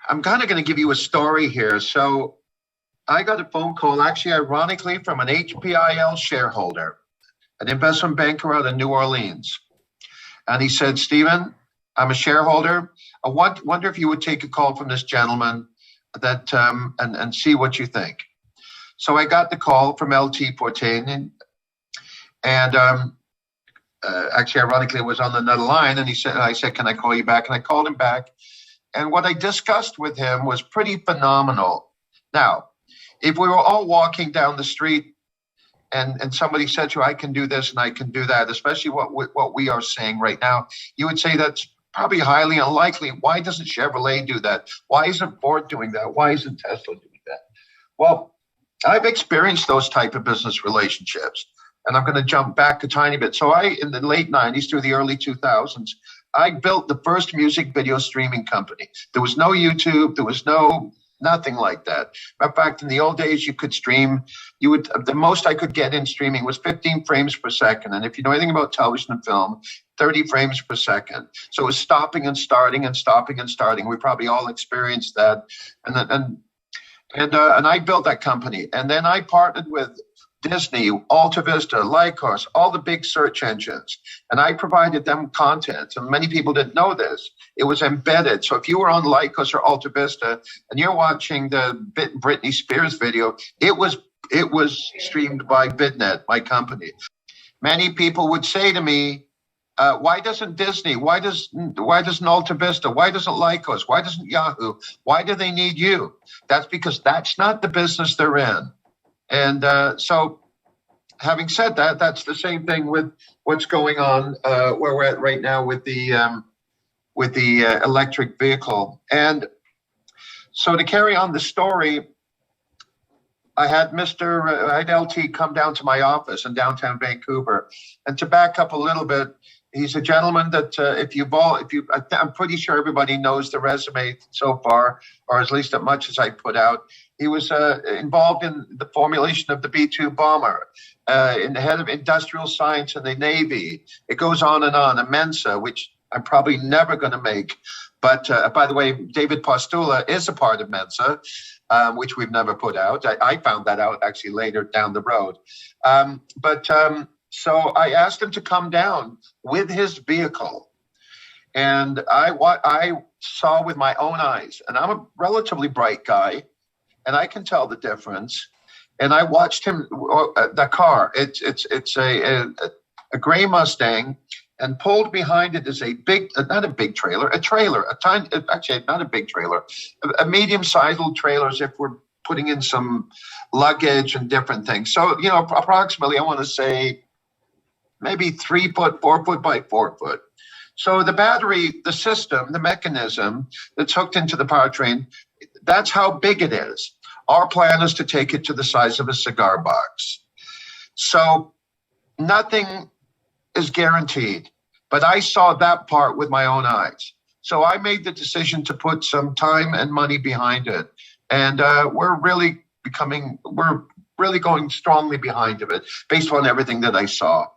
I'm kind of going to give you a story here. So I got a phone call, actually, ironically, from an HPIL shareholder, an investment banker out of New Orleans. And he said, Stephen, I'm a shareholder. I wonder if you would take a call from this gentleman that and see what you think. So I got the call from LT Tutinean, and actually, ironically, it was on another line. And I said, can I call you back? And I called him back. And what I discussed with him was pretty phenomenal. Now, if we were all walking down the street and somebody said to you, I can do this and I can do that, especially what we are saying right now, you would say that's probably highly unlikely. Why doesn't Chevrolet do that? Why isn't Ford doing that? Why isn't Tesla doing that? Well, I've experienced those type of business relationships. And I'm going to jump back a tiny bit. So in the late 90s through the early 2000s, I built the first music video streaming company. There was no YouTube. There was nothing like that. In fact, in the old days, you could stream. The most I could get in streaming was 15 frames per second. And if you know anything about television and film, 30 frames per second. So it was stopping and starting and stopping and starting. We probably all experienced that. And I built that company. And then I partnered with Disney, Alta Vista, Lycos, all the big search engines. And I provided them content. And many people didn't know this. It was embedded. So if you were on Lycos or Alta Vista and you're watching the Britney Spears video, it was streamed by BitNet, my company. Many people would say to me, why doesn't Disney? Why doesn't Alta Vista? Why doesn't Lycos? Why doesn't Yahoo? Why do they need you? That's because that's not the business they're in. And so having said that, that's the same thing with what's going on where we're at right now with the electric vehicle. And so to carry on the story, I had LT come down to my office in downtown Vancouver. And to back up a little bit, he's a gentleman that I'm pretty sure everybody knows the resume so far, or at least as much as I put out. He was involved in the formulation of the B-2 bomber, in the head of industrial science in the Navy. It goes on and on. A Mensa, which I'm probably never going to make. But by the way, David Postula is a part of Mensa, which we've never put out. I found that out actually later down the road. So I asked him to come down with his vehicle. And I saw with my own eyes, and I'm a relatively bright guy, and I can tell the difference. And I watched him, the car, it's a gray Mustang, and pulled behind it is a trailer, actually not a big trailer, a medium-sized trailer as if we're putting in some luggage and different things. So, approximately, I want to say maybe 3 foot, 4 foot by 4 foot. So the battery, the system, the mechanism that's hooked into the powertrain, that's how big it is. Our plan is to take it to the size of a cigar box. So nothing is guaranteed, but I saw that part with my own eyes. So I made the decision to put some time and money behind it. And we're really going strongly behind it based on everything that I saw.